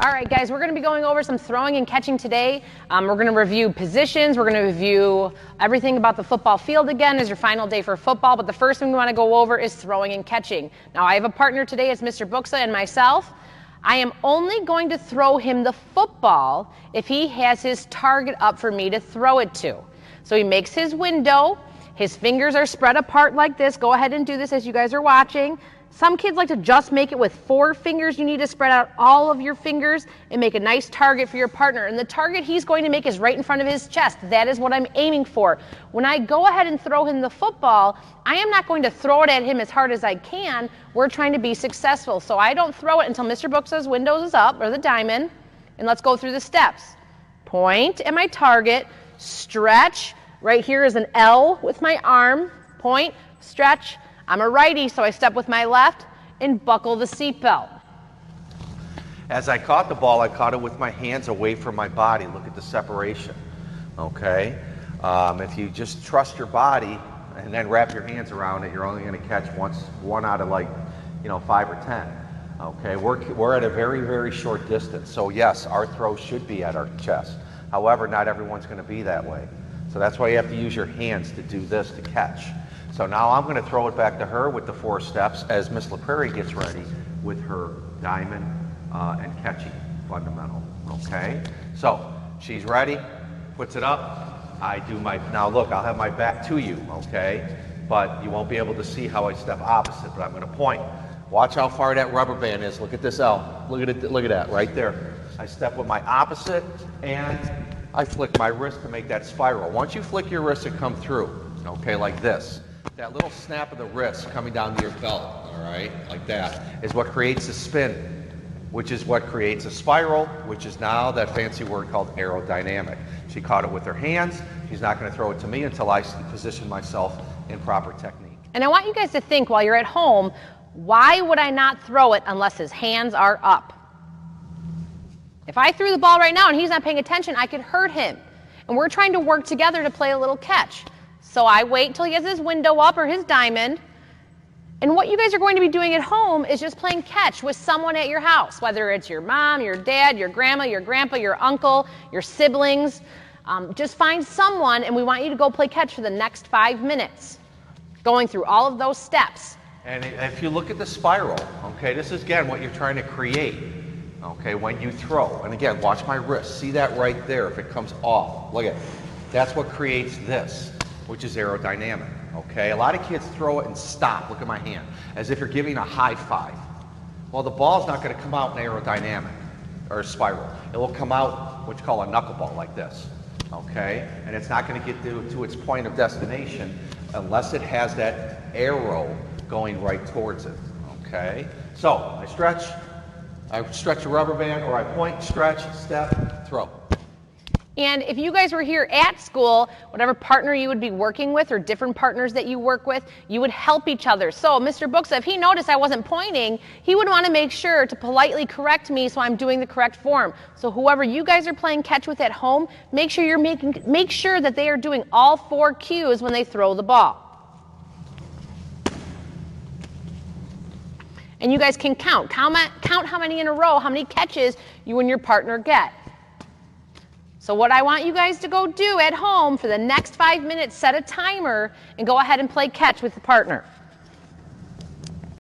All right, guys, we're going to be going over some throwing and catching today. We're going to review positions. We're going to review everything about the football field again as your final day for football. But the first thing we want to go over is throwing and catching. Now, I have a partner today. It's Mr. Buxa and myself. I am only going to throw him the football if he has his target up for me to throw it to. So he makes his window. His fingers are spread apart like this. Go ahead and do this as you guys are watching. Some kids like to just make it with 4 fingers. You need to spread out all of your fingers and make a nice target for your partner. And the target he's going to make is right in front of his chest. That is what I'm aiming for. When I go ahead and throw him the football, I am not going to throw it at him as hard as I can. We're trying to be successful. So I don't throw it until Mr. Buxa's window is up, or the diamond. And let's go through the steps. Point at my target, stretch. Right here is an L with my arm. Point, stretch. I'm a righty, so I step with my left and buckle the seatbelt. As I caught the ball, I caught it with my hands away from my body. Look at the separation, okay? If you just trust your body and then wrap your hands around it, you're only going to catch one out of 5 or 10. Okay, we're at a very, very short distance. So yes, our throw should be at our chest. However, not everyone's going to be that way. So that's why you have to use your hands to do this to catch. So now I'm going to throw it back to her with the 4 steps as Miss LaPrairie gets ready with her diamond and catching fundamental. Okay, so she's ready, puts it up. I do now look, I'll have my back to you, okay? But you won't be able to see how I step opposite, but I'm going to point. Watch how far that rubber band is. Look at this L. Look at it. Look at that right there. I step with my opposite and I flick my wrist to make that spiral. Once you flick your wrist to come through, okay, like this. That little snap of the wrist coming down to your belt, all right, like that, is what creates a spin, which is what creates a spiral, which is now that fancy word called aerodynamic. She caught it with her hands. She's not going to throw it to me until I position myself in proper technique. And I want you guys to think while you're at home, why would I not throw it unless his hands are up? If I threw the ball right now and he's not paying attention, I could hurt him. And we're trying to work together to play a little catch. So I wait until he has his window up or his diamond. And what you guys are going to be doing at home is just playing catch with someone at your house, whether it's your mom, your dad, your grandma, your grandpa, your uncle, your siblings. Just find someone, and we want you to go play catch for the next 5 minutes, going through all of those steps. And if you look at the spiral, okay, this is again what you're trying to create, okay, when you throw. And again, watch my wrist. See that right there if it comes off. Look at it. That's what creates this, which is aerodynamic, okay? A lot of kids throw it and stop, look at my hand, as if you're giving a high five. Well, the ball's not gonna come out in aerodynamic, or spiral. It will come out what you call a knuckleball, like this, okay? And it's not gonna get to its point of destination unless it has that arrow going right towards it, okay? So, I stretch a rubber band, or I point, stretch, step, throw. And if you guys were here at school, whatever partner you would be working with or different partners that you work with, you would help each other. So Mr. Buxa, if he noticed I wasn't pointing, he would want to make sure to politely correct me so I'm doing the correct form. So whoever you guys are playing catch with at home, make sure that they are doing all 4 cues when they throw the ball. And you guys can count how many in a row, how many catches you and your partner get. So what I want you guys to go do at home for the next 5 minutes, set a timer and go ahead and play catch with the partner.